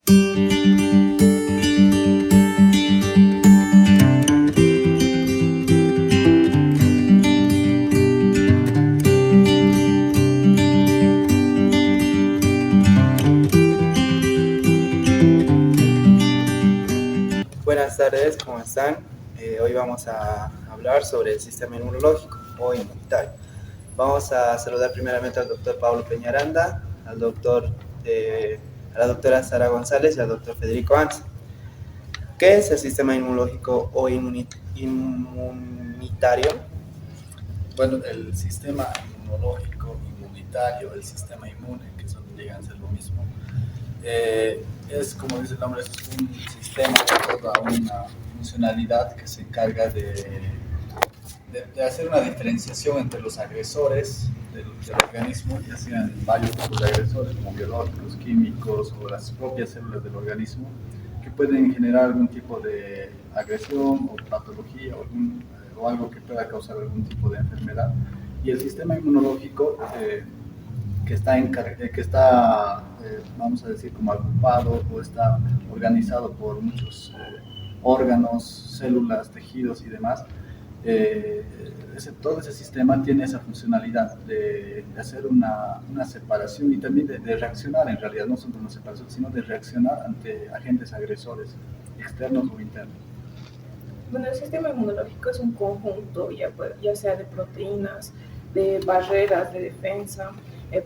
Buenas tardes, ¿cómo están? Hoy vamos a hablar sobre el sistema inmunológico o inmunitario. Vamos a saludar primeramente al doctor Pablo Peñaranda, a la doctora Sara González y al doctor Federico Anza. ¿Qué es el sistema inmunológico o inmunitario? Bueno, el sistema inmunológico, inmunitario, el sistema inmune, que son, llegan a ser lo mismo, es, como dice el nombre, es un sistema con toda una funcionalidad que se encarga de hacer una diferenciación entre los agresores del organismo, ya sean varios tipos de agresores, como biológicos, químicos o las propias células del organismo, que pueden generar algún tipo de agresión o patología o algo que pueda causar algún tipo de enfermedad. Y el sistema inmunológico que está vamos a decir, como agrupado o está organizado por muchos órganos, células, tejidos y demás. Todo ese sistema tiene esa funcionalidad de hacer una separación y también de reaccionar, en realidad, no solo una separación, sino de reaccionar ante agentes agresores externos o internos. Bueno, el sistema inmunológico es un conjunto, ya sea de proteínas, de barreras de defensa,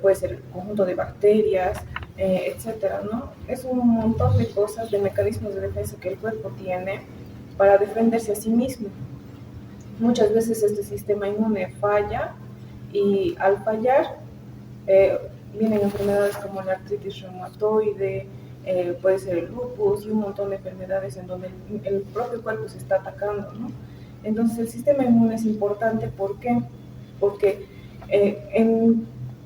puede ser el conjunto de bacterias, etcétera, ¿no? Es un montón de cosas, de mecanismos de defensa que el cuerpo tiene para defenderse a sí mismo. Muchas veces este sistema inmune falla y al fallar vienen enfermedades como la artritis reumatoide, puede ser el lupus y un montón de enfermedades en donde el propio cuerpo se está atacando, ¿no? Entonces el sistema inmune es importante, ¿por qué? Porque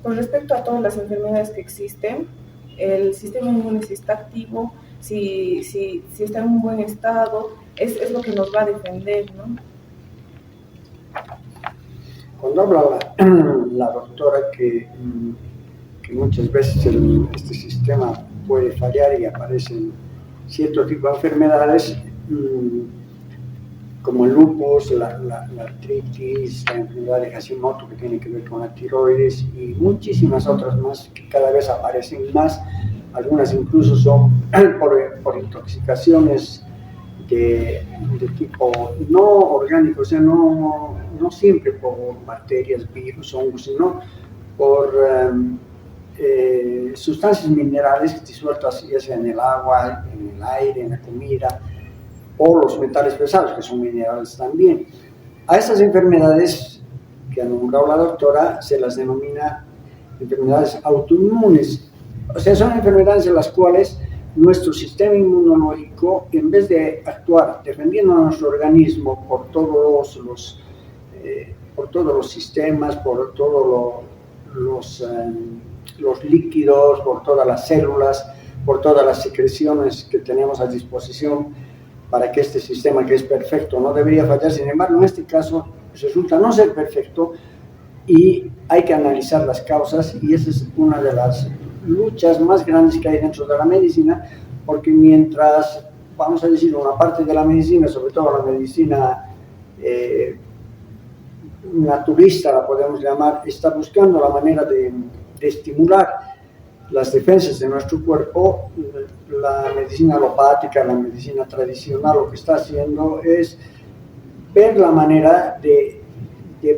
con respecto a todas las enfermedades que existen, el sistema inmune si está activo, si está en un buen estado, es lo que nos va a defender, ¿no? Cuando habla la doctora que muchas veces este sistema puede fallar y aparecen cierto tipo de enfermedades, como el lupus, la artritis, la enfermedad de Hashimoto que tiene que ver con la tiroides y muchísimas otras más que cada vez aparecen más. Algunas incluso son por intoxicaciones de tipo no orgánico, o sea, no siempre por bacterias, virus, hongos, sino por sustancias minerales disueltas ya sea en el agua, en el aire, en la comida, o los metales pesados, que son minerales también. A estas enfermedades que ha nombrado la doctora se las denomina enfermedades autoinmunes. O sea, son enfermedades en las cuales nuestro sistema inmunológico, en vez de actuar defendiendo a nuestro organismo por todos los sistemas, por todos los líquidos, por todas las células, por todas las secreciones que tenemos a disposición para que este sistema, que es perfecto, no debería fallar. Sin embargo, en este caso resulta no ser perfecto y hay que analizar las causas, y esa es una de las luchas más grandes que hay dentro de la medicina, porque mientras, vamos a decir, una parte de la medicina, sobre todo la medicina naturista, la podemos llamar, está buscando la manera de estimular las defensas de nuestro cuerpo, la medicina alopática, la medicina tradicional, lo que está haciendo es ver la manera de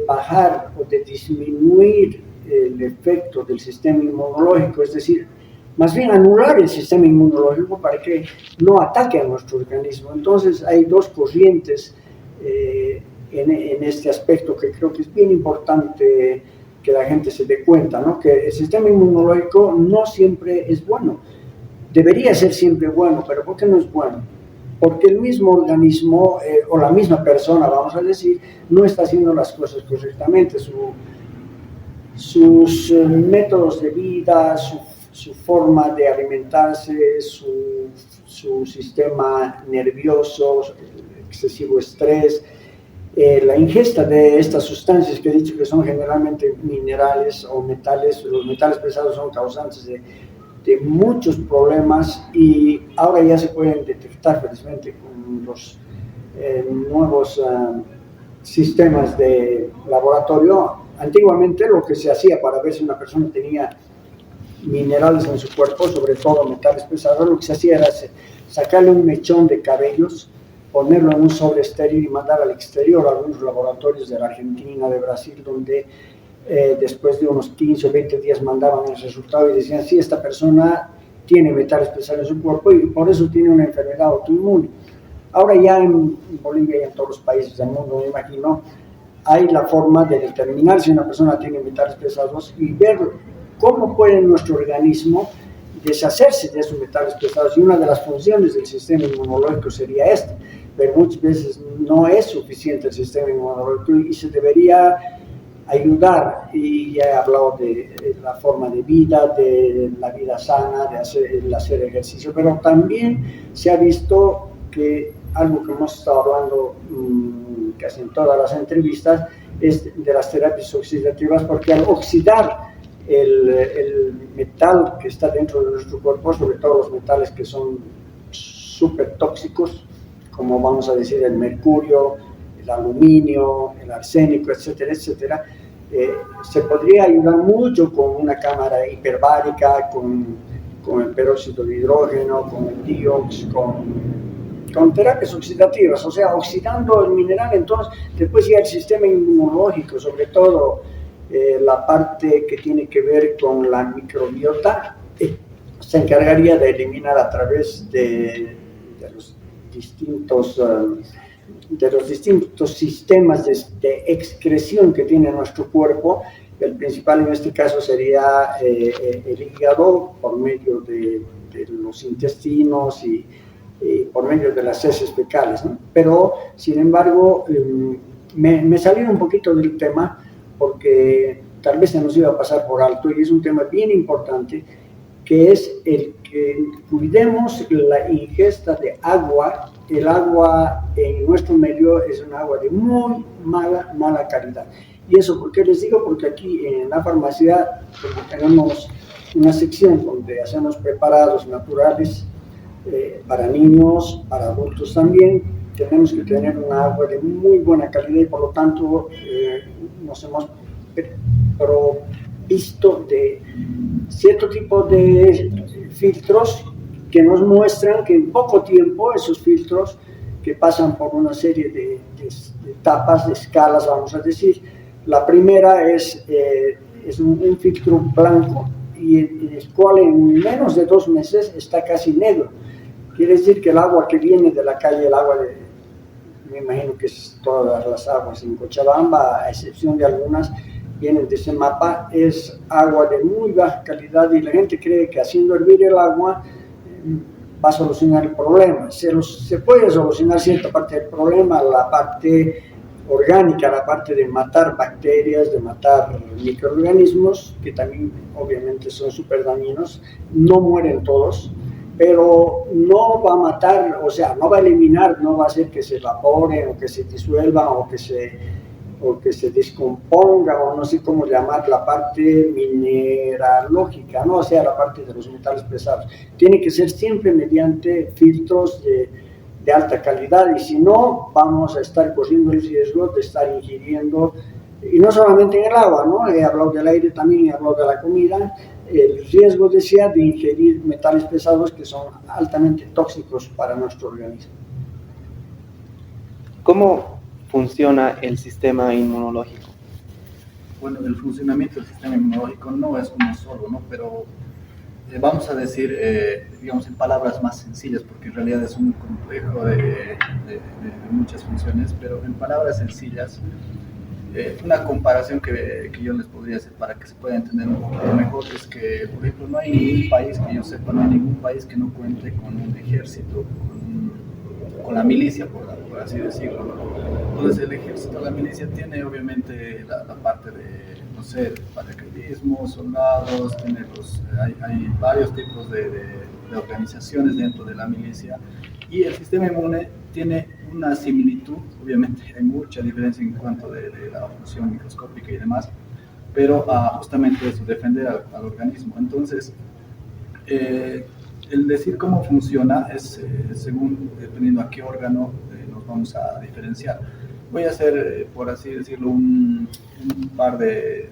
bajar o de disminuir el efecto del sistema inmunológico, es decir, más bien anular el sistema inmunológico para que no ataque a nuestro organismo. Entonces hay dos corrientes en este aspecto que creo que es bien importante que la gente se dé cuenta, ¿no? Que el sistema inmunológico no siempre es bueno, debería ser siempre bueno, pero ¿por qué no es bueno? Porque el mismo organismo o la misma persona, vamos a decir, no está haciendo las cosas correctamente, sus métodos de vida, su forma de alimentarse, su sistema nervioso, excesivo estrés, la ingesta de estas sustancias que he dicho que son generalmente minerales o metales. Los metales pesados son causantes de muchos problemas y ahora ya se pueden detectar felizmente con los nuevos sistemas de laboratorio. Antiguamente lo que se hacía para ver si una persona tenía minerales en su cuerpo, sobre todo metales pesados, lo que se hacía era sacarle un mechón de cabellos, ponerlo en un sobre estéril y mandar al exterior a algunos laboratorios de la Argentina, de Brasil, donde después de unos 15 o 20 días mandaban el resultado y decían, sí, esta persona tiene metales pesados en su cuerpo y por eso tiene una enfermedad autoinmune. Ahora ya en Bolivia y en todos los países del mundo, me imagino, hay la forma de determinar si una persona tiene metales pesados y ver cómo puede nuestro organismo deshacerse de esos metales pesados. Y una de las funciones del sistema inmunológico sería esta, pero muchas veces no es suficiente el sistema inmunológico y se debería ayudar. Y ya he hablado de la forma de vida, de la vida sana, de hacer ejercicio, pero también se ha visto que algo que hemos estado hablando casi en todas las entrevistas es de las terapias oxidativas, porque al oxidar el metal que está dentro de nuestro cuerpo, sobre todo los metales que son súper tóxicos, como vamos a decir el mercurio, el aluminio, el arsénico, etcétera, etcétera, se podría ayudar mucho con una cámara hiperbárica, con el peróxido de hidrógeno, con el diox, con terapias oxidativas, o sea, oxidando el mineral. Entonces después ya el sistema inmunológico, sobre todo la parte que tiene que ver con la microbiota, se encargaría de eliminar a través de los distintos sistemas de excreción que tiene nuestro cuerpo. El principal en este caso sería el hígado por medio de los intestinos y por medio de las heces fecales, ¿no? Pero, sin embargo, me salí un poquito del tema porque tal vez se nos iba a pasar por alto y es un tema bien importante, que es el que cuidemos la ingesta de agua. El agua en nuestro medio es un agua de muy mala calidad. ¿Y eso por qué les digo? Porque aquí en la farmacia tenemos una sección donde hacemos preparados naturales para niños, para adultos también. Tenemos que tener un agua de muy buena calidad y por lo tanto nos hemos provisto de cierto tipo de filtros que nos muestran que en poco tiempo esos filtros, que pasan por una serie de etapas, de escalas, vamos a decir, la primera es un filtro blanco y el cual en menos de 2 meses está casi negro. Quiere decir que el agua que viene de la calle, el agua me imagino que es todas las aguas en Cochabamba, a excepción de algunas, vienen de ese mapa, es agua de muy baja calidad y la gente cree que haciendo hervir el agua va a solucionar el problema. Se puede solucionar cierta parte del problema, la parte orgánica, la parte de matar bacterias, de matar microorganismos, que también obviamente son súper dañinos, no mueren todos, pero no va a matar, o sea, no va a eliminar, no va a hacer que se evaporen o que se disuelvan o que se descomponga, o no sé cómo llamar la parte mineralógica, ¿no? O sea, la parte de los metales pesados. Tiene que ser siempre mediante filtros de alta calidad, y si no, vamos a estar corriendo el riesgo de estar ingiriendo, y no solamente en el agua, ¿no? He hablado del aire también, he hablado de la comida, el riesgo, decía, de ingerir metales pesados que son altamente tóxicos para nuestro organismo. ¿Cómo funciona el sistema inmunológico? Bueno, el funcionamiento del sistema inmunológico no es uno solo, ¿no? Pero vamos a decir, digamos, en palabras más sencillas, porque en realidad es un complejo de muchas funciones, pero en palabras sencillas, una comparación que yo les podría hacer para que se pueda entender un poquito mejor es que, por ejemplo, no hay ningún país que yo sepa, no hay ningún país que no cuente con un ejército, con la milicia, por así decirlo, ¿no? Entonces el ejército, la milicia tiene obviamente la parte de, no sé, paracaidismo, soldados, tiene hay varios tipos de organizaciones dentro de la milicia, y el sistema inmune tiene una similitud. Obviamente hay mucha diferencia en cuanto de la función microscópica y demás, pero justamente eso, defender al organismo. Entonces El decir cómo funciona es según, dependiendo a qué órgano nos vamos a diferenciar. Voy a hacer, por así decirlo, un par de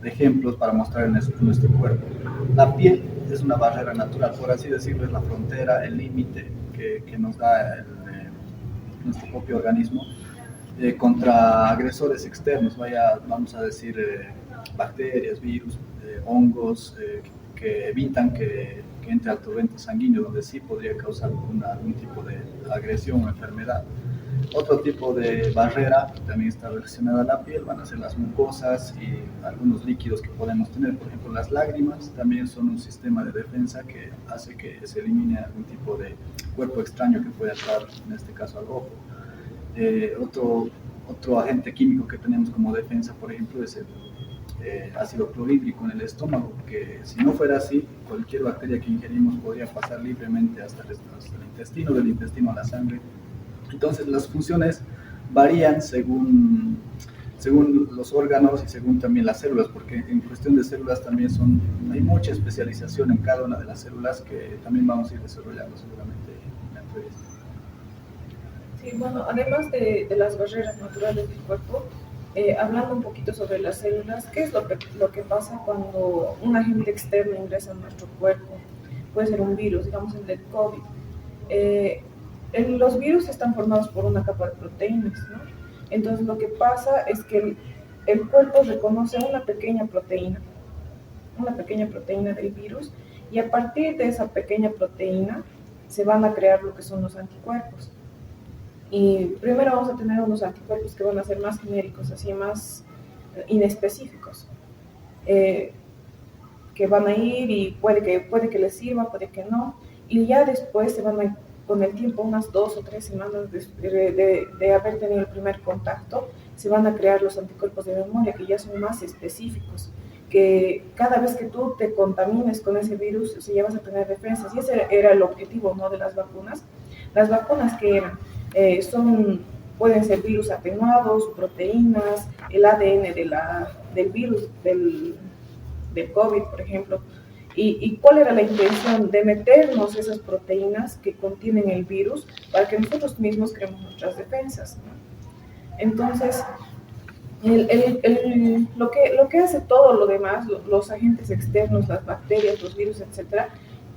ejemplos para mostrar en nuestro cuerpo. La piel es una barrera natural, por así decirlo, es la frontera, el límite que nos da nuestro propio organismo contra agresores externos, vamos a decir, bacterias, virus, hongos, que evitan que entre al torrente sanguíneo, donde sí podría causar algún tipo de agresión o enfermedad. Otro tipo de barrera que también está relacionada a la piel van a ser las mucosas y algunos líquidos que podemos tener. Por ejemplo, las lágrimas también son un sistema de defensa que hace que se elimine algún tipo de cuerpo extraño que pueda entrar, en este caso al ojo. Otro agente químico que tenemos como defensa, por ejemplo, es el ácido clorhídrico en el estómago, que si no fuera así, cualquier bacteria que ingerimos podría pasar libremente hasta el intestino, del intestino a la sangre. Entonces las funciones varían según los órganos y según también las células, porque en cuestión de células también hay mucha especialización en cada una de las células que también vamos a ir desarrollando seguramente en la entrevista. Sí, bueno, además de las barreras naturales del cuerpo, hablando un poquito sobre las células, ¿qué es lo que pasa cuando un agente externo ingresa en nuestro cuerpo? Puede ser un virus, digamos el del COVID. Los virus están formados por una capa de proteínas, ¿no? Entonces lo que pasa es que el cuerpo reconoce una pequeña proteína del virus, y a partir de esa pequeña proteína se van a crear lo que son los anticuerpos. Y primero vamos a tener unos anticuerpos que van a ser más genéricos, así más inespecíficos, que van a ir y puede que les sirva, puede que no, y ya después se van a, con el tiempo, unas 2 o 3 semanas de haber tenido el primer contacto, se van a crear los anticuerpos de memoria, que ya son más específicos, que cada vez que tú te contamines con ese virus, o sea, ya vas a tener defensas, y ese era el objetivo, ¿no?, de las vacunas. Las vacunas que eran, pueden ser virus atenuados, proteínas, el ADN del virus, del COVID, por ejemplo. ¿Y cuál era la intención? De meternos esas proteínas que contienen el virus para que nosotros mismos creemos nuestras defensas, ¿no? Entonces, lo que hace todo lo demás, los agentes externos, las bacterias, los virus, etcétera,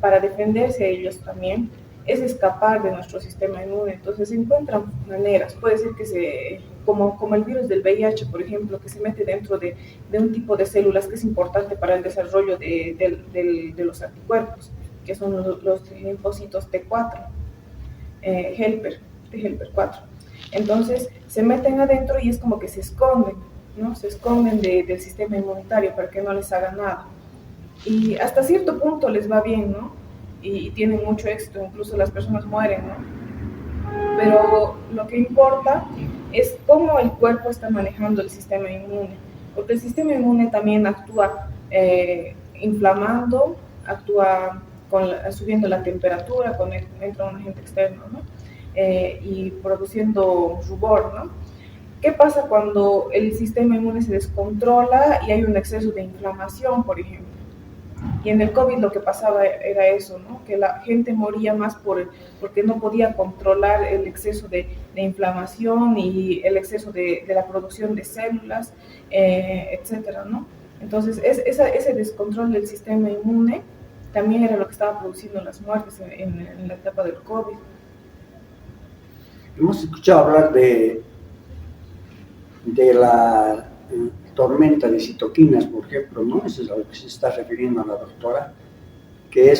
para defenderse a ellos también, es escapar de nuestro sistema inmune. Entonces se encuentran maneras, puede ser que como el virus del VIH, por ejemplo, que se mete dentro de un tipo de células que es importante para el desarrollo de los anticuerpos, que son los linfocitos T4, helper 4. Entonces se meten adentro y es como que se esconden, ¿no? Se esconden del sistema inmunitario para que no les haga nada. Y hasta cierto punto les va bien, ¿no? Y tienen mucho éxito, incluso las personas mueren, ¿no? Pero lo que importa es cómo el cuerpo está manejando el sistema inmune, porque el sistema inmune también actúa inflamando, actúa subiendo la temperatura cuando entra un agente externo, ¿no? Y produciendo rubor, ¿no? ¿Qué pasa cuando el sistema inmune se descontrola y hay un exceso de inflamación, por ejemplo? Y en el COVID lo que pasaba era eso, ¿no? Que la gente moría más porque no podía controlar el exceso de inflamación y el exceso de la producción de células, etcétera, ¿no? Entonces, ese descontrol del sistema inmune también era lo que estaba produciendo las muertes en la etapa del COVID. Hemos escuchado hablar de la tormenta de citoquinas, por ejemplo, ¿no? Eso es a lo que se está refiriendo a la doctora, que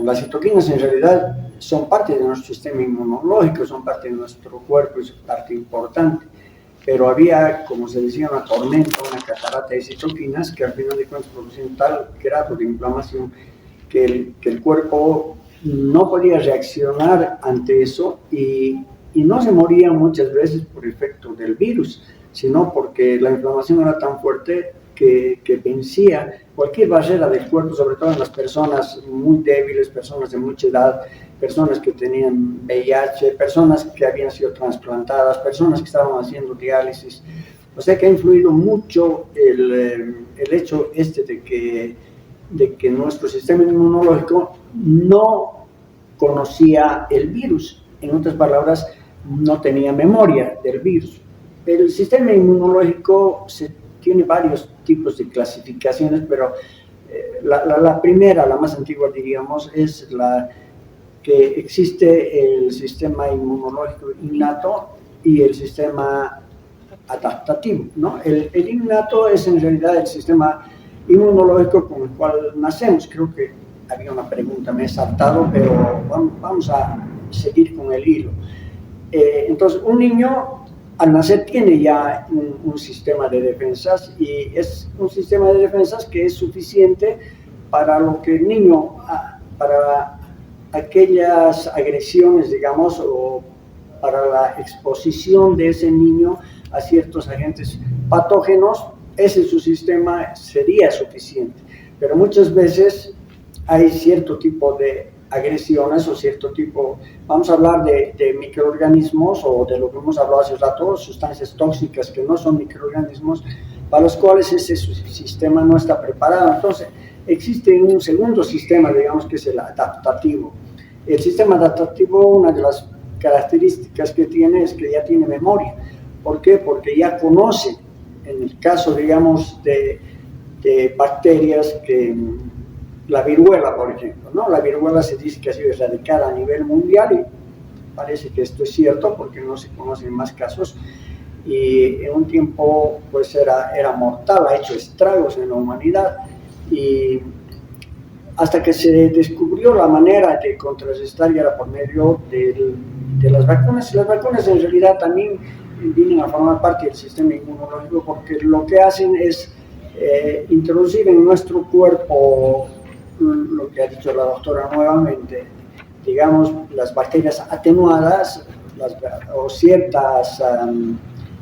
las citoquinas en realidad son parte de nuestro sistema inmunológico, son parte de nuestro cuerpo, es parte importante, pero había, como se decía, una tormenta, una catarata de citoquinas que al final de cuentas producían tal grado de inflamación que el cuerpo no podía reaccionar ante eso y no se moría muchas veces por efecto del virus, sino porque la inflamación era tan fuerte que vencía cualquier barrera del cuerpo, sobre todo en las personas muy débiles, personas de mucha edad, personas que tenían VIH, personas que habían sido trasplantadas, personas que estaban haciendo diálisis. O sea que ha influido mucho el hecho de que de que nuestro sistema inmunológico no conocía el virus. En otras palabras, no tenía memoria del virus. El sistema inmunológico tiene varios tipos de clasificaciones, pero la primera, la más antigua diríamos, es la que existe el sistema inmunológico innato y el sistema adaptativo, ¿no? El innato es en realidad el sistema inmunológico con el cual nacemos. Creo que había una pregunta, me he saltado, pero vamos a seguir con el hilo. Entonces, un niño al nacer tiene ya un sistema de defensas, y es un sistema de defensas que es suficiente para lo que el niño, para aquellas agresiones, digamos, o para la exposición de ese niño a ciertos agentes patógenos, ese su sistema sería suficiente. Pero muchas veces hay cierto tipo de agresiones o cierto tipo, vamos a hablar de microorganismos, o de lo que hemos hablado hace rato, sustancias tóxicas que no son microorganismos, para los cuales ese sistema no está preparado. Entonces, existe un segundo sistema, digamos, que es el adaptativo. El sistema adaptativo, una de las características que tiene es que ya tiene memoria. ¿Por qué? Porque ya conoce, en el caso, digamos, de bacterias, que la viruela, por ejemplo, ¿no? La viruela se dice que ha sido erradicada a nivel mundial, y parece que esto es cierto porque no se conocen más casos, y en un tiempo pues era mortal, ha hecho estragos en la humanidad, y hasta que se descubrió la manera de contrarrestar, ya era por medio de las vacunas. Las vacunas en realidad también vienen a formar parte del sistema inmunológico, porque lo que hacen es introducir en nuestro cuerpo lo que ha dicho la doctora nuevamente, digamos, las bacterias atenuadas, o ciertas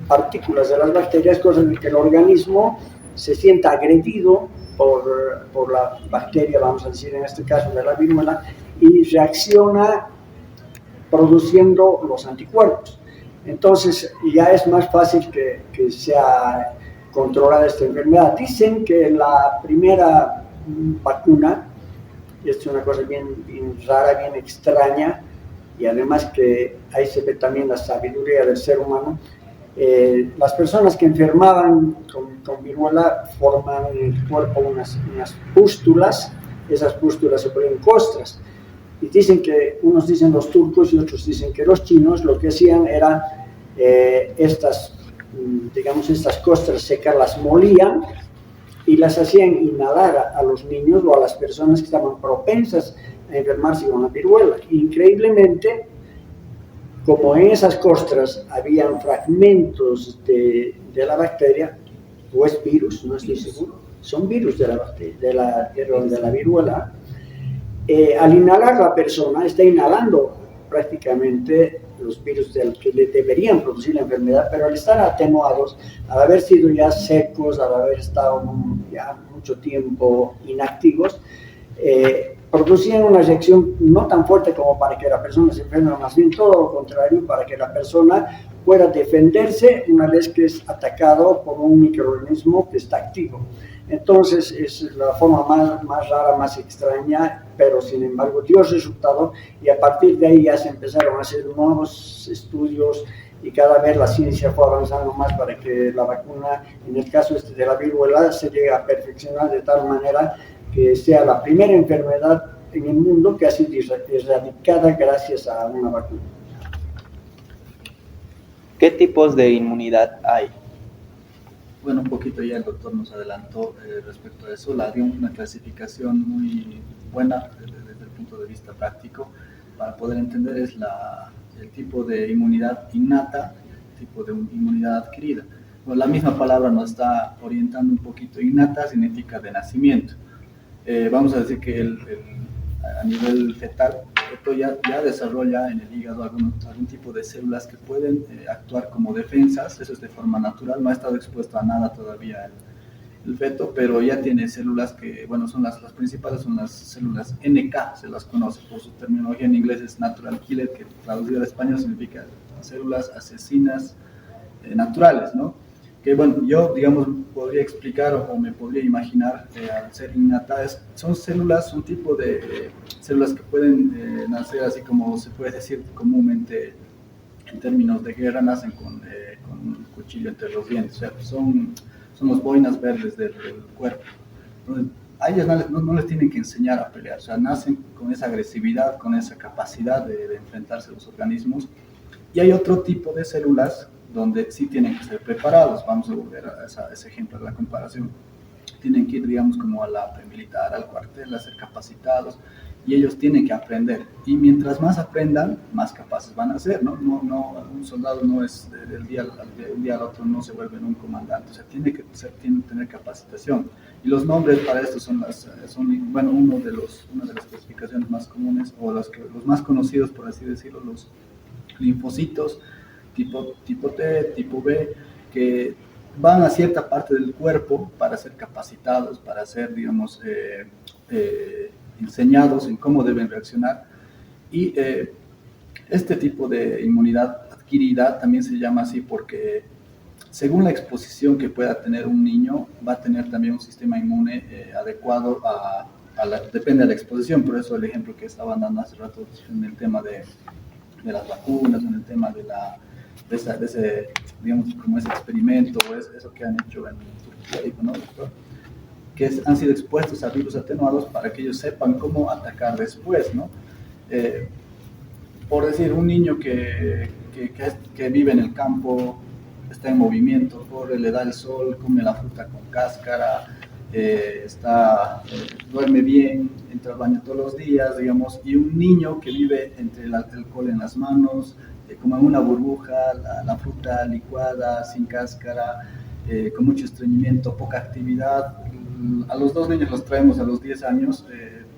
partículas de las bacterias, cosas de que el organismo se sienta agredido por la bacteria, vamos a decir en este caso de la viruela, y reacciona produciendo los anticuerpos. Entonces ya es más fácil que sea controlada esta enfermedad. Dicen que la primera vacuna, y esto es una cosa bien rara, bien extraña, y además que ahí se ve también la sabiduría del ser humano. Las personas que enfermaban con viruela forman en el cuerpo unas pústulas. Esas pústulas se ponen costras, y dicen que, unos dicen los turcos y otros dicen que los chinos, lo que hacían era estas costras secas las molían y las hacían inhalar a los niños o a las personas que estaban propensas a enfermarse con la viruela. Increíblemente, como en esas costras habían fragmentos de la bacteria, o es virus, no estoy seguro, son virus de la bacteria, de la viruela, al inhalar la persona está inhalando prácticamente los virus que le deberían producir la enfermedad, pero al estar atenuados, al haber sido ya secos, al haber estado ya mucho tiempo inactivos, producían una reacción no tan fuerte como para que la persona se enferme, más bien todo lo contrario, para que la persona pueda defenderse una vez que es atacado por un microorganismo que está activo. Entonces es la forma más rara, más extraña, pero sin embargo dio resultado, y a partir de ahí ya se empezaron a hacer nuevos estudios, y cada vez la ciencia fue avanzando más para que la vacuna, en el caso de la viruela, se llegue a perfeccionar de tal manera que sea la primera enfermedad en el mundo que ha sido erradicada gracias a una vacuna. ¿Qué tipos de inmunidad hay? Bueno, un poquito ya el doctor nos adelantó respecto a eso, la dio una clasificación muy buena desde el punto de vista práctico para poder entender es el tipo de inmunidad innata y el tipo de inmunidad adquirida. Bueno, la misma palabra nos está orientando un poquito. Innata significa de nacimiento. Vamos a decir que a nivel fetal, esto ya desarrolla en el hígado algún tipo de células que pueden actuar como defensas. Eso es de forma natural, no ha estado expuesto a nada todavía el feto, pero ya tiene células que, bueno, son las principales, son las células NK, se las conoce por su terminología en inglés, es natural killer, que traducido al español significa células asesinas naturales, ¿no? que bueno, yo, digamos, podría explicar o me podría imaginar, al ser innata, son células, un tipo de células que pueden nacer así como se puede decir comúnmente en términos de guerra, nacen con un cuchillo entre los dientes, o sea, son las boinas verdes del cuerpo. Entonces, a ellas no les tienen que enseñar a pelear, o sea, nacen con esa agresividad, con esa capacidad de enfrentarse a los organismos. Y hay otro tipo de células donde sí tienen que ser preparados. Vamos a volver a ese ejemplo de la comparación. Tienen que ir, digamos, como a la premilitar, al cuartel, a ser capacitados, y ellos tienen que aprender. Y mientras más aprendan, más capaces van a ser, ¿no? Un soldado no es del día al otro, no se vuelve un comandante, o sea, tiene que tener capacitación. Y los nombres para esto son bueno, una de las clasificaciones más comunes, o los más conocidos, por así decirlo, los linfocitos tipo T, tipo B, que van a cierta parte del cuerpo para ser capacitados, para ser, digamos, enseñados en cómo deben reaccionar. Y este tipo de inmunidad adquirida también se llama así porque según la exposición que pueda tener un niño, va a tener también un sistema inmune adecuado depende de la exposición. Por eso el ejemplo que estaban dando hace rato en el tema de las vacunas, en el tema de ese, digamos, como ese experimento, o eso que han hecho en Turquía, ¿no, doctor? Que han sido expuestos a virus atenuados para que ellos sepan cómo atacar después, ¿no? Por decir, un niño que vive en el campo, está en movimiento, corre, le da el sol, come la fruta con cáscara, duerme bien, entra al baño todos los días, digamos, y un niño que vive entre el alcohol en las manos, como en una burbuja, la fruta licuada, sin cáscara, con mucho estreñimiento, poca actividad. A los dos niños los traemos a los 10 años.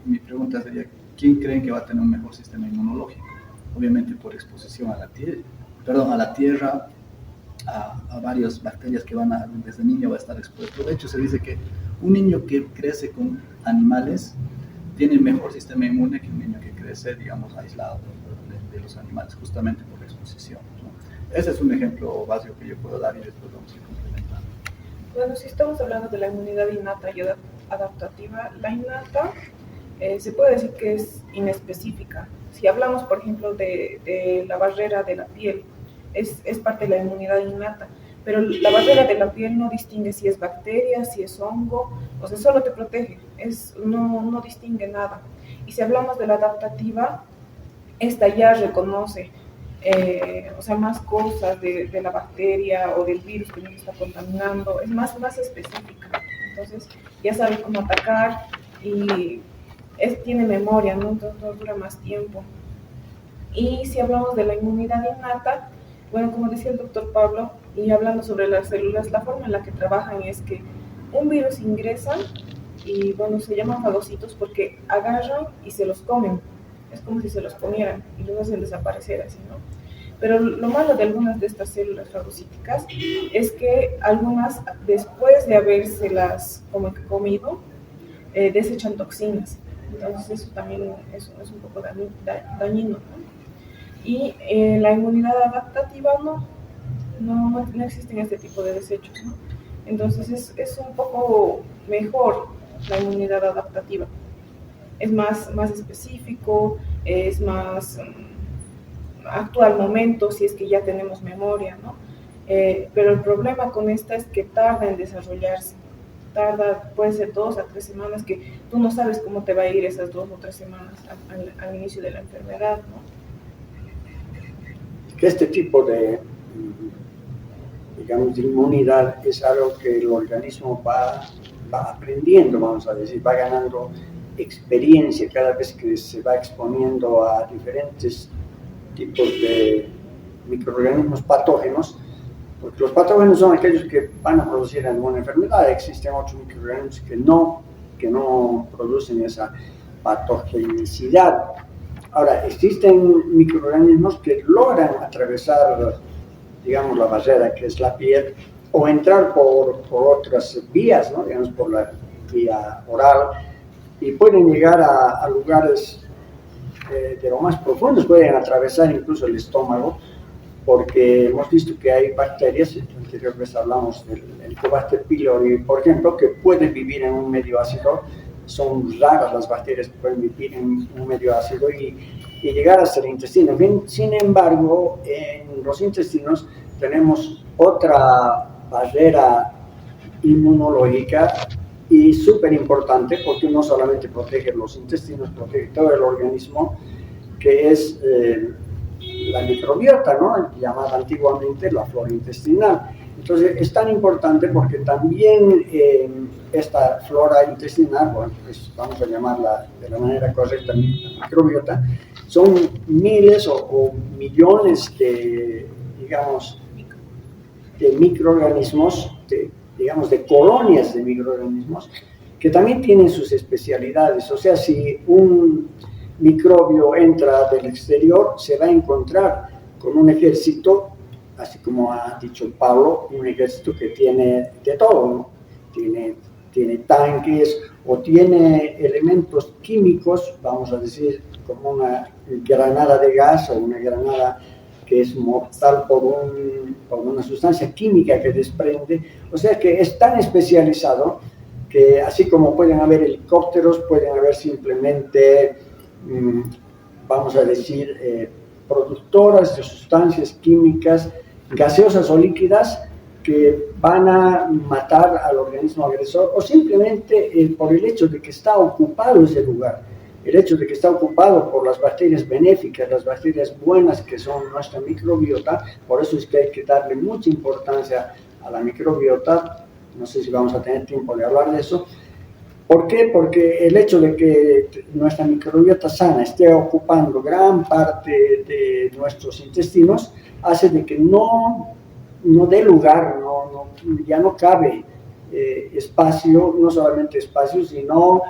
Mi pregunta sería, ¿quién creen que va a tener un mejor sistema inmunológico? Obviamente por exposición a la tierra, a varias bacterias que desde niño va a estar expuesto. De hecho, se dice que un niño que crece con animales tiene mejor sistema inmune que un niño que crece, digamos, aislado de los animales, justamente por la exposición, ¿no? Ese es un ejemplo básico que yo puedo dar y después vamos a ir complementando. Bueno, si estamos hablando de la inmunidad innata y adaptativa, la innata se puede decir que es inespecífica. Si hablamos, por ejemplo, de la barrera de la piel, es parte de la inmunidad innata, pero la barrera de la piel no distingue si es bacteria, si es hongo, o sea, solo te protege, no distingue nada. Y si hablamos de la adaptativa, esta ya reconoce, o sea, más cosas de la bacteria o del virus que nos está contaminando, es más específica. Entonces, ya sabe cómo atacar y tiene memoria, ¿no? Entonces, no dura más tiempo. Y si hablamos de la inmunidad innata, bueno, como decía el doctor Pablo, y hablando sobre las células, la forma en la que trabajan es que un virus ingresa y, bueno, se llaman fagocitos porque agarran y se los comen. Es como si se los comieran y los hacen desaparecer así, ¿no? Pero lo malo de algunas de estas células fagocíticas es que algunas, después de habérselas comido, desechan toxinas. Entonces eso también es un poco dañino, ¿no? Y la inmunidad adaptativa no existen este tipo de desechos, ¿no? Entonces es un poco mejor la inmunidad adaptativa. Es más específico, es más actúa al momento si es que ya tenemos memoria, ¿no? Pero el problema con esta es que tarda en desarrollarse. Puede ser 2 a 3 semanas, que tú no sabes cómo te va a ir esas 2 o 3 semanas al inicio de la enfermedad, ¿no? Que este tipo de, digamos, de inmunidad es algo que el organismo va aprendiendo, vamos a decir, va ganando experiencia cada vez que se va exponiendo a diferentes tipos de microorganismos patógenos, porque los patógenos son aquellos que van a producir alguna enfermedad. Existen otros microorganismos que no producen esa patogenicidad. Ahora, existen microorganismos que logran atravesar, digamos, la barrera que es la piel, o entrar por otras vías, ¿no? Digamos, por la vía oral, y pueden llegar a lugares de lo más profundos, pueden atravesar incluso el estómago, porque hemos visto que hay bacterias, anterior vez hablamos del Helicobacter pylori, por ejemplo, que pueden vivir en un medio ácido. Son raras las bacterias que pueden vivir en un medio ácido y llegar hasta el intestino. Sin embargo, en los intestinos tenemos otra barrera inmunológica y súper importante, porque no solamente protege los intestinos, protege todo el organismo, que es la microbiota, ¿no? Llamada antiguamente la flora intestinal. Entonces es tan importante porque también esta flora intestinal, bueno, pues vamos a llamarla de la manera correcta microbiota, son miles o millones de, digamos, de microorganismos, de colonias de microorganismos, que también tienen sus especialidades. O sea, si un microbio entra del exterior, se va a encontrar con un ejército, así como ha dicho Pablo, un ejército que tiene de todo, ¿no? Tiene tanques o tiene elementos químicos, vamos a decir, como una granada de gas o una granada que es mortal por una sustancia química que desprende. O sea que es tan especializado que así como pueden haber helicópteros, pueden haber simplemente, vamos a decir, productoras de sustancias químicas, gaseosas o líquidas, que van a matar al organismo agresor, o simplemente por el hecho de que está ocupado ese lugar, el hecho de que está ocupado por las bacterias benéficas, las bacterias buenas que son nuestra microbiota. Por eso es que hay que darle mucha importancia a la microbiota. No sé si vamos a tener tiempo de hablar de eso. ¿Por qué? Porque el hecho de que nuestra microbiota sana esté ocupando gran parte de nuestros intestinos hace de que no dé lugar, ya no cabe espacio, no solamente espacio, sino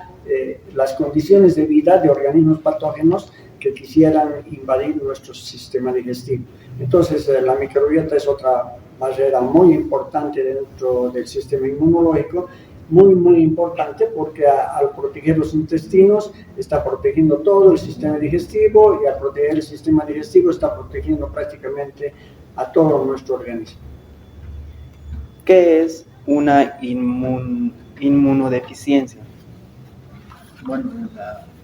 las condiciones de vida de organismos patógenos que quisieran invadir nuestro sistema digestivo. Entonces, la microbiota es otra barrera muy importante dentro del sistema inmunológico, muy importante, porque al proteger los intestinos está protegiendo todo el sistema digestivo, y al proteger el sistema digestivo está protegiendo prácticamente a todo nuestro organismo. ¿Qué es una inmunodeficiencia? Bueno,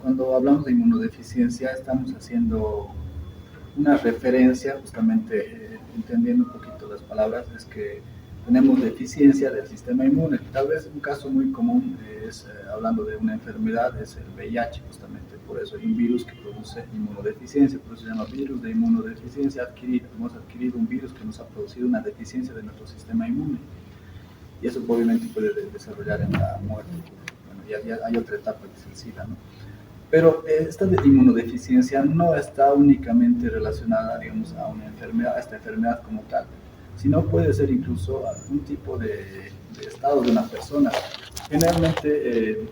cuando hablamos de inmunodeficiencia estamos haciendo una referencia, justamente entendiendo un poquito las palabras, es que tenemos deficiencia del sistema inmune. Tal vez un caso muy común es, hablando de una enfermedad, es el VIH, justamente por eso hay un virus que produce inmunodeficiencia, por eso se llama virus de inmunodeficiencia adquirida. Hemos adquirido un virus que nos ha producido una deficiencia de nuestro sistema inmune, y eso obviamente puede desarrollar en la muerte. Bueno, ya hay otra etapa que es el SIDA, ¿no? Pero esta inmunodeficiencia no está únicamente relacionada, digamos, a una enfermedad, a esta enfermedad como tal, sino puede ser incluso algún tipo de estado de una persona. Generalmente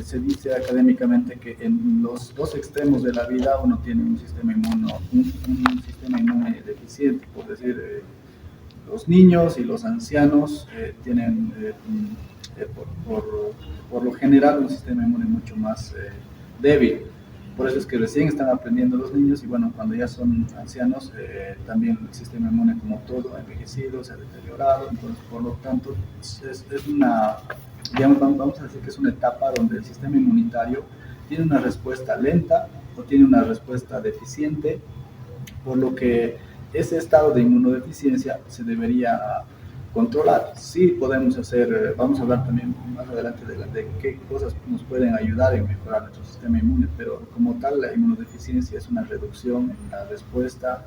se dice académicamente que en los dos extremos de la vida uno tiene un sistema inmune deficiente, por decir, los niños y los ancianos tienen por lo general un sistema inmune mucho más débil. Por eso es que recién están aprendiendo los niños, y bueno, cuando ya son ancianos, también el sistema inmune, como todo, ha envejecido, se ha deteriorado. Entonces, por lo tanto, es una, digamos, vamos a decir que es una etapa donde el sistema inmunitario tiene una respuesta lenta o tiene una respuesta deficiente, por lo que ese estado de inmunodeficiencia se debería controlar. Sí podemos hacer, vamos a hablar también más adelante de qué cosas nos pueden ayudar en mejorar nuestro sistema inmune, pero como tal la inmunodeficiencia es una reducción en la respuesta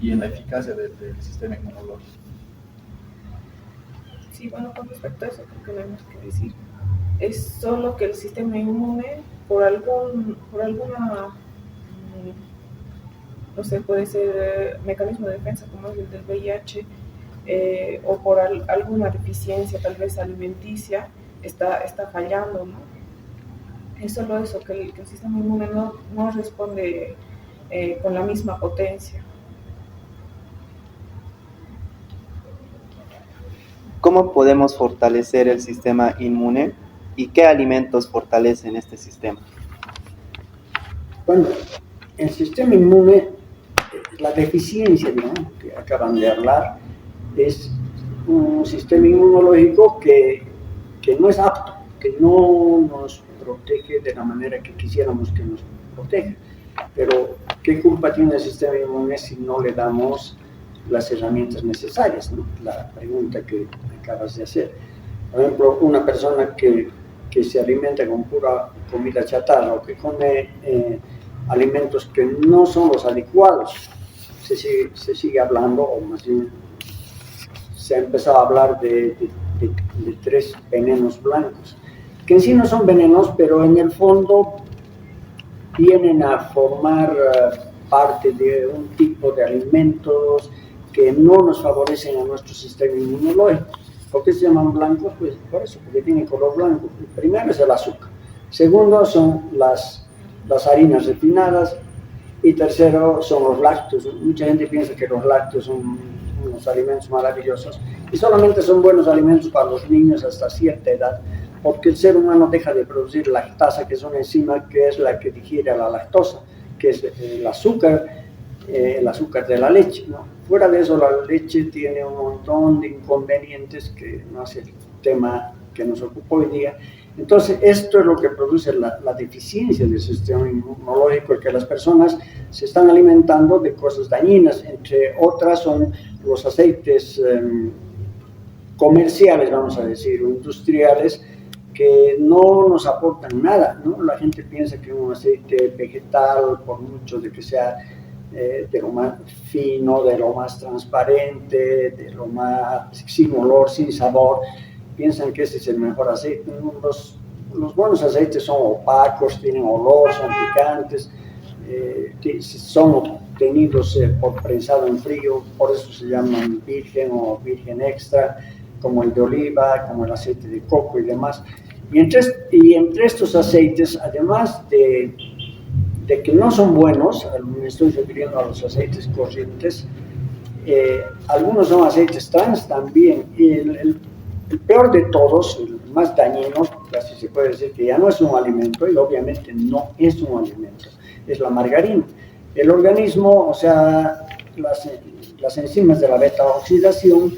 y en la eficacia del sistema inmunológico. Sí, bueno, con respecto a eso creo que no hay más que decir. Es solo que el sistema inmune, por alguna, no sé, puede ser mecanismo de defensa como es el del VIH, o por alguna deficiencia tal vez alimenticia, está fallando, ¿no? Es solo eso, que el sistema inmune no responde con la misma potencia. ¿Cómo podemos fortalecer el sistema inmune y qué alimentos fortalecen este sistema? Bueno, el sistema inmune la deficiencia, ¿no?, que acaban de hablar, es un sistema inmunológico que no es apto, que no nos protege de la manera que quisiéramos que nos proteja. Pero, ¿qué culpa tiene el sistema inmune si no le damos las herramientas necesarias, ¿no? La pregunta que acabas de hacer. Por ejemplo, una persona que se alimenta con pura comida chatarra o que come alimentos que no son los adecuados, se sigue hablando, o más bien se ha empezado a hablar de 3 venenos blancos, que en sí no son venenos, pero en el fondo vienen a formar parte de un tipo de alimentos que no nos favorecen a nuestro sistema inmunológico. ¿Por qué se llaman blancos? Pues por eso, porque tienen color blanco. El primero es el azúcar, segundo son las harinas refinadas, y tercero son los lácteos. Mucha gente piensa que los lácteos son unos alimentos maravillosos, y solamente son buenos alimentos para los niños hasta cierta edad, porque el ser humano deja de producir lactasa, que es una enzima que es la que digiere la lactosa, que es el azúcar de la leche, ¿no? Fuera de eso, la leche tiene un montón de inconvenientes que no es el tema que nos ocupa hoy día. Entonces, esto es lo que produce la deficiencia del sistema inmunológico, que las personas se están alimentando de cosas dañinas, entre otras son los aceites comerciales, vamos a decir, o industriales, que no nos aportan nada, ¿no? La gente piensa que un aceite vegetal, por mucho de que sea de lo más fino, de lo más transparente, de lo más sin olor, sin sabor, piensan que ese es el mejor aceite. Los buenos aceites son opacos, tienen olor, son picantes, son obtenidos por prensado en frío, por eso se llaman virgen o virgen extra, como el de oliva, como el aceite de coco y demás. Y entre estos aceites, además de que no son buenos, me estoy refiriendo a los aceites corrientes, algunos son aceites trans también, y el peor de todos, el más dañino, casi se puede decir que ya no es un alimento, y obviamente no es un alimento, es la margarina. El organismo, o sea, las enzimas de la beta-oxidación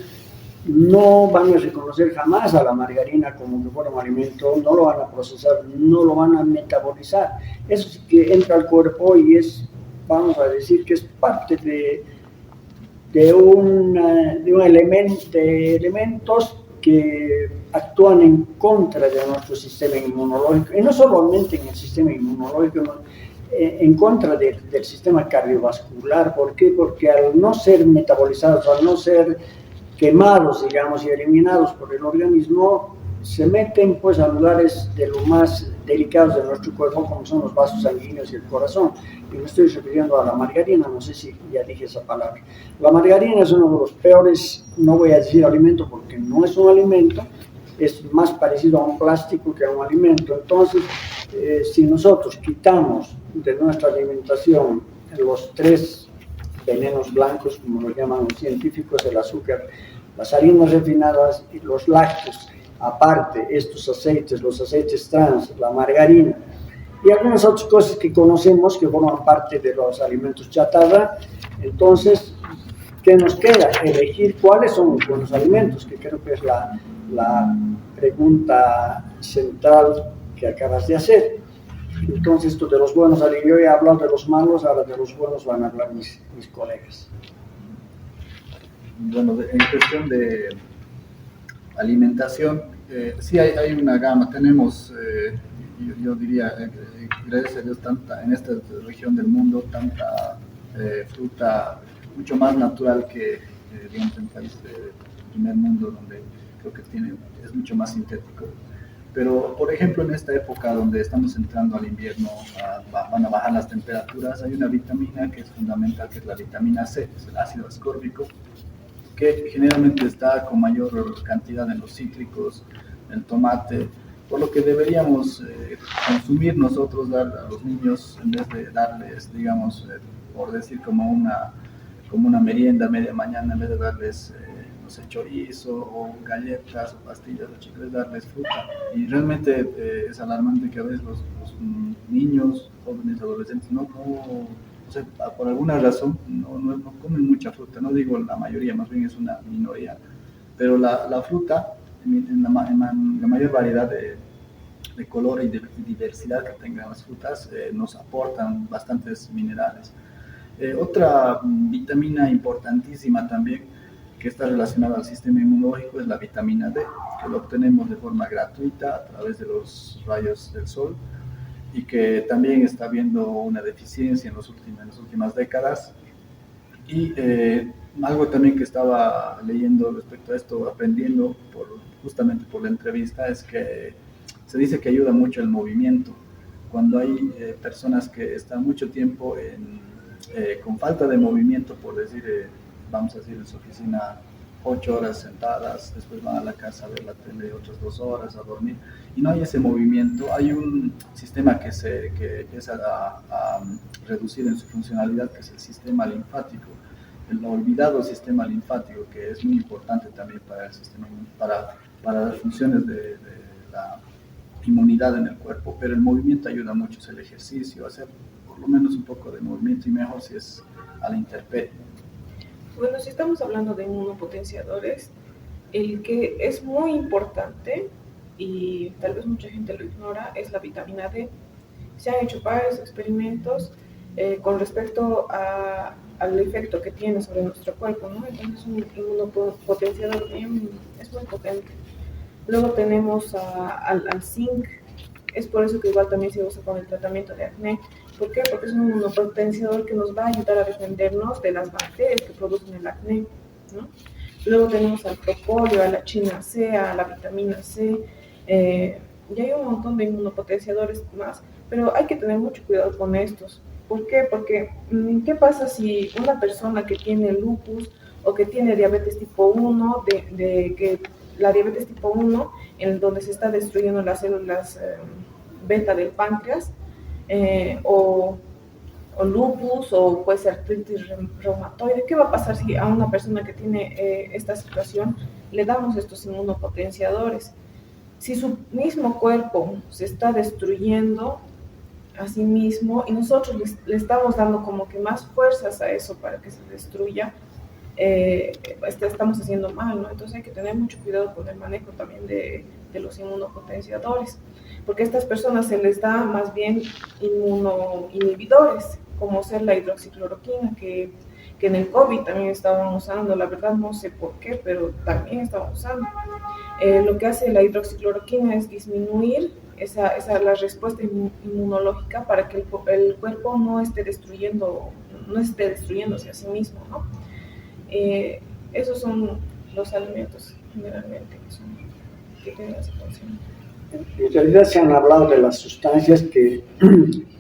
no van a reconocer jamás a la margarina como que fuera un alimento, no lo van a procesar, no lo van a metabolizar. Eso sí que entra al cuerpo y vamos a decir que es parte de elementos que actúan en contra de nuestro sistema inmunológico, y no solamente en el sistema inmunológico, en contra del sistema cardiovascular. ¿Por qué? Porque al no ser metabolizados, al no ser quemados, digamos, y eliminados por el organismo, se meten pues a lugares de lo más delicados de nuestro cuerpo, como son los vasos sanguíneos y el corazón. Y me estoy refiriendo a la margarina, no sé si ya dije esa palabra. La margarina es uno de los peores, no voy a decir alimento porque no es un alimento, es más parecido a un plástico que a un alimento. Entonces, si nosotros quitamos de nuestra alimentación los 3 venenos blancos, como lo llaman los científicos, el azúcar, las harinas refinadas y los lácteos, aparte estos aceites, los aceites trans, la margarina y algunas otras cosas que conocemos que forman parte de los alimentos chatarra, entonces, ¿qué nos queda? Elegir cuáles son los buenos alimentos, que creo que es la pregunta central que acabas de hacer. Entonces, esto de los buenos, yo he hablado de los malos, ahora de los buenos van a hablar mis colegas. Bueno, en cuestión de alimentación, sí hay una gama. Tenemos, yo diría, gracias a Dios, en esta región del mundo, tanta fruta mucho más natural que, digamos, en países del primer mundo, donde creo que es mucho más sintético. Pero, por ejemplo, en esta época donde estamos entrando al invierno, van a bajar las temperaturas, hay una vitamina que es fundamental, que es la vitamina C, es el ácido ascórbico, que generalmente está con mayor cantidad en los cítricos, en el tomate, por lo que deberíamos consumir nosotros, dar a los niños, en vez de darles, digamos, por decir como una merienda media mañana, en vez de darles no sé, chorizo o galletas o pastillas o chicles, darles fruta. Y realmente es alarmante que a veces los niños, jóvenes, adolescentes no o sea, por alguna razón no comen mucha fruta, no digo la mayoría, más bien es una minoría, pero la fruta, en la mayor variedad de color y de diversidad que tengan las frutas, nos aportan bastantes minerales. Otra vitamina importantísima también que está relacionada al sistema inmunológico es la vitamina D, que lo obtenemos de forma gratuita a través de los rayos del sol y que también está habiendo una deficiencia en las últimas décadas. Y algo también que estaba leyendo respecto a esto, aprendiendo justamente por la entrevista, es que se dice que ayuda mucho el movimiento. Cuando hay personas que están mucho tiempo con falta de movimiento, por decir, vamos a decir, en su oficina 8 horas sentadas, después van a la casa a ver la tele otras 2 horas, a dormir, y no hay ese movimiento. Hay un sistema que empieza a reducir en su funcionalidad, que es el sistema linfático, el olvidado sistema linfático, que es muy importante también para el sistema, para las funciones de la inmunidad en el cuerpo, pero el movimiento ayuda mucho, es el ejercicio, hacer por lo menos un poco de movimiento, y mejor si es a la intemperie. Bueno, si estamos hablando de inmunopotenciadores, el que es muy importante, y tal vez mucha gente lo ignora, es la vitamina D. Se han hecho varios experimentos con respecto al efecto que tiene sobre nuestro cuerpo, ¿no? Entonces un inmunopotenciador es muy potente. Luego tenemos al zinc. Es por eso que igual también se usa con el tratamiento de acné. ¿Por qué? Porque es un inmunopotenciador que nos va a ayudar a defendernos de las bacterias que producen el acné, ¿no? Luego tenemos al propóleo, a la china C, a la vitamina C, y hay un montón de inmunopotenciadores más, pero hay que tener mucho cuidado con estos. ¿Por qué? Porque, ¿qué pasa si una persona que tiene lupus o que tiene diabetes tipo 1, que la diabetes tipo 1, en donde se está destruyendo las células beta del páncreas, o lupus, o puede ser artritis reumatoide? ¿Qué va a pasar si a una persona que tiene esta situación le damos estos inmunopotenciadores? Si su mismo cuerpo se está destruyendo a sí mismo y nosotros le estamos dando como que más fuerzas a eso para que se destruya, estamos haciendo mal, ¿no? Entonces hay que tener mucho cuidado con el manejo también de los inmunopotenciadores, porque a estas personas se les da más bien inmunoinhibidores, como ser la hidroxicloroquina, que en el COVID también estaban usando. La verdad no sé por qué, pero también estaban usando. Lo que hace la hidroxicloroquina es disminuir la respuesta inmunológica para que el cuerpo no esté destruyéndose a sí mismo, ¿no? Esos son los alimentos generalmente que tienen esa función. En realidad se han hablado de las sustancias que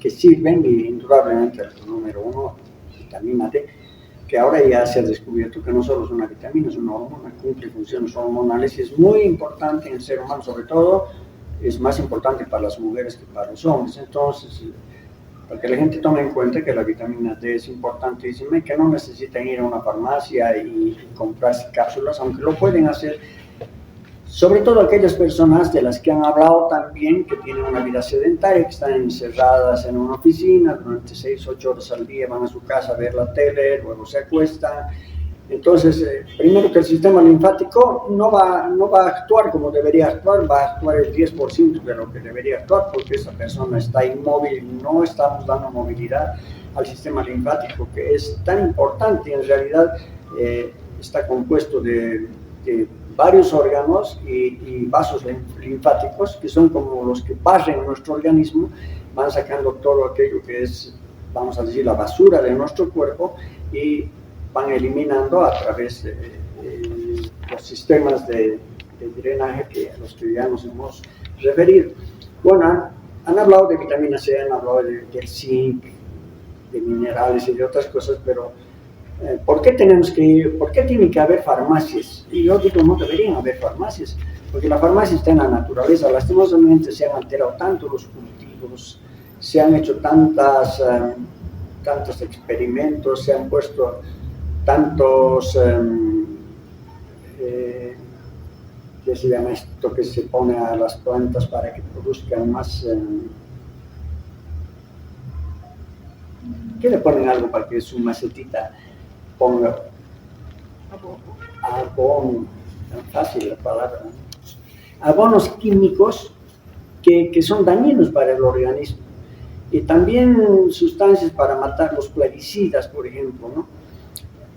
sirven, y indudablemente el número uno, vitamina D, que ahora ya se ha descubierto que no solo es una vitamina, es una hormona, cumple funciones hormonales y es muy importante en el ser humano. Sobre todo es más importante para las mujeres que para los hombres. Entonces, para que la gente tome en cuenta que la vitamina D es importantísima y que no necesitan ir a una farmacia y comprarse cápsulas, aunque lo pueden hacer. Sobre todo aquellas personas de las que han hablado también, que tienen una vida sedentaria, que están encerradas en una oficina durante 6 u 8 horas al día, van a su casa a ver la tele, luego se acuestan. Entonces, primero que el sistema linfático no va a actuar como debería actuar, va a actuar el 10% de lo que debería actuar, porque esa persona está inmóvil, no estamos dando movilidad al sistema linfático, que es tan importante. En realidad está compuesto de varios órganos y vasos linfáticos, que son como los que barren nuestro organismo, van sacando todo aquello que es, vamos a decir, la basura de nuestro cuerpo, y van eliminando a través de los sistemas de drenaje a los que ya nos hemos referido. Bueno, han hablado de vitamina C, han hablado del zinc, de minerales y de otras cosas, pero ¿por qué tiene que haber farmacias? Y yo digo, no deberían haber farmacias, porque la farmacia está en la naturaleza. Lastimosamente se han alterado tanto los cultivos, se han hecho tantos experimentos, se han puesto tantos, ¿qué se llama esto que se pone a las plantas para que produzcan más? ¿Qué le ponen algo para que su macetita ponga abono? Tan fácil la palabra, ¿no? Abonos químicos que son dañinos para el organismo. Y también sustancias para matar los plaguicidas, por ejemplo, ¿no?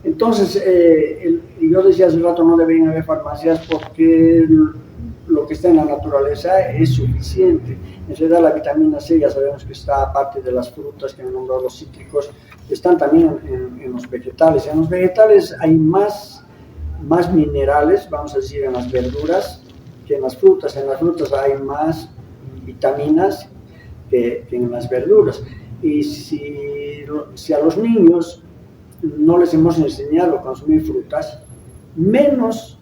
Entonces, yo decía hace rato, no deberían haber farmacias porque lo que está en la naturaleza es suficiente. En realidad la vitamina C ya sabemos que está aparte de las frutas que han nombrado los cítricos, están también en los vegetales. En los vegetales hay más minerales, vamos a decir, en las verduras que en las frutas. En las frutas hay más vitaminas que en las verduras. Y si a los niños no les hemos enseñado a consumir frutas, menos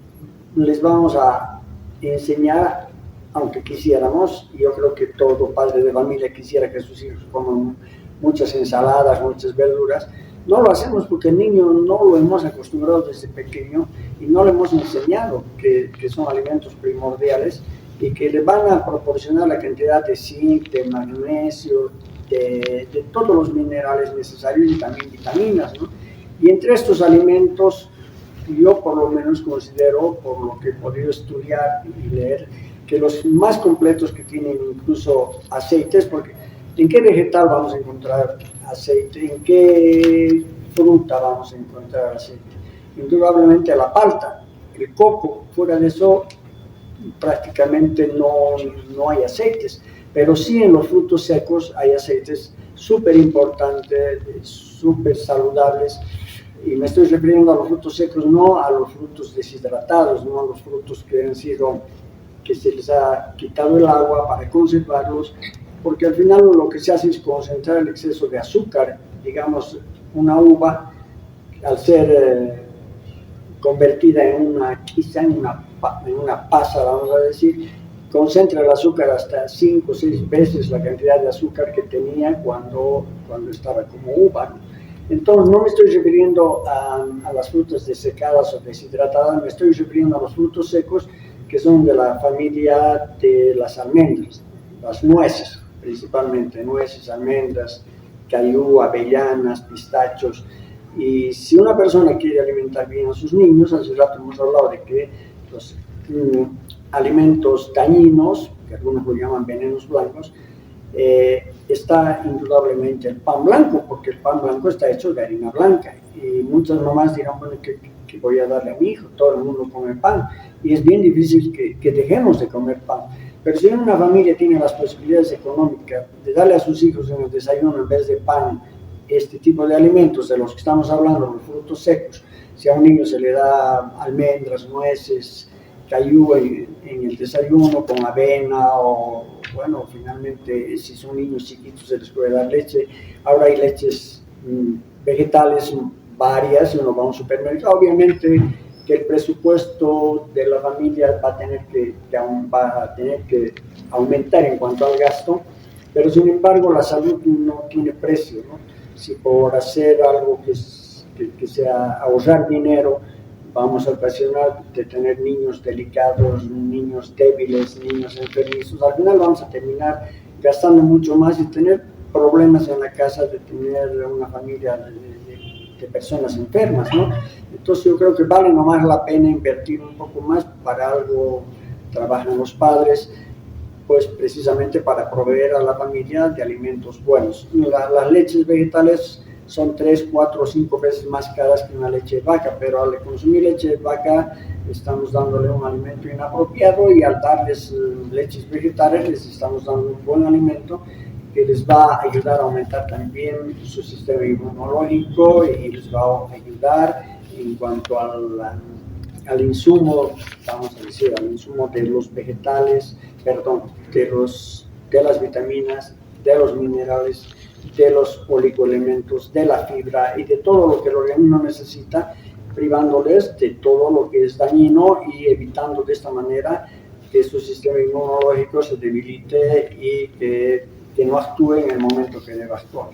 les vamos a enseñar, aunque quisiéramos. Yo creo que todo padre de familia quisiera que sus hijos coman muchas ensaladas, muchas verduras. No lo hacemos porque el niño no lo hemos acostumbrado desde pequeño y no le hemos enseñado que son alimentos primordiales y que le van a proporcionar la cantidad de zinc, de magnesio, de todos los minerales necesarios y también vitaminas, ¿no? Y entre estos alimentos, yo por lo menos considero, por lo que he podido estudiar y leer, que los más completos que tienen incluso aceites, porque ¿en qué vegetal vamos a encontrar aceite? ¿En qué fruta vamos a encontrar aceite? Indudablemente la palta, el coco. Fuera de eso prácticamente no hay aceites, pero sí en los frutos secos hay aceites súper importantes, súper saludables. Y me estoy refiriendo a los frutos secos, no a los frutos deshidratados, no a los frutos que se les ha quitado el agua para conservarlos, porque al final lo que se hace es concentrar el exceso de azúcar. Digamos, una uva, al ser convertida quizá en una pasa, vamos a decir, concentra el azúcar hasta 5 o 6 veces la cantidad de azúcar que tenía cuando estaba como uva, ¿no? Entonces, no me estoy refiriendo a las frutas desecadas o deshidratadas, me estoy refiriendo a los frutos secos que son de la familia de las almendras, las nueces, principalmente nueces, almendras, cayú, avellanas, pistachos. Y si una persona quiere alimentar bien a sus niños, hace rato hemos hablado de que los alimentos dañinos, que algunos lo llaman venenos blancos, está indudablemente el pan blanco, porque el pan blanco está hecho de harina blanca. Y muchas mamás dirán, bueno, ¿qué voy a darle a mi hijo? Todo el mundo come pan. Y es bien difícil que dejemos de comer pan. Pero si una familia tiene las posibilidades económicas de darle a sus hijos en el desayuno, en vez de pan, este tipo de alimentos de los que estamos hablando, los frutos secos, si a un niño se le da almendras, nueces, cayú en el desayuno con avena, o bueno, finalmente si son niños chiquitos se les puede dar leche. Ahora hay leches vegetales varias, uno va a un supermercado, obviamente que el presupuesto de la familia va a tener que aumentar en cuanto al gasto, pero sin embargo la salud no tiene precio, ¿no? Si por hacer algo que sea ahorrar dinero, vamos a ocasionar de tener niños delicados, niños débiles, niños enfermizos, al final vamos a terminar gastando mucho más y tener problemas en la casa, de tener una familia de personas enfermas, ¿no? Entonces yo creo que vale nomás la pena invertir un poco más. Para algo trabajan los padres, pues precisamente para proveer a la familia de alimentos buenos. Las leches vegetales son 3, 4 o 5 veces más caras que una leche de vaca, pero al consumir leche de vaca estamos dándole un alimento inapropiado, y al darles leches vegetales les estamos dando un buen alimento que les va a ayudar a aumentar también su sistema inmunológico y les va a ayudar en cuanto al insumo, vamos a decir, al insumo de los vegetales, de las vitaminas, de los minerales, de los oligoelementos, de la fibra y de todo lo que el organismo necesita, privándoles de todo lo que es dañino y evitando de esta manera que su sistema inmunológico se debilite y que no actúe en el momento que deba actuar.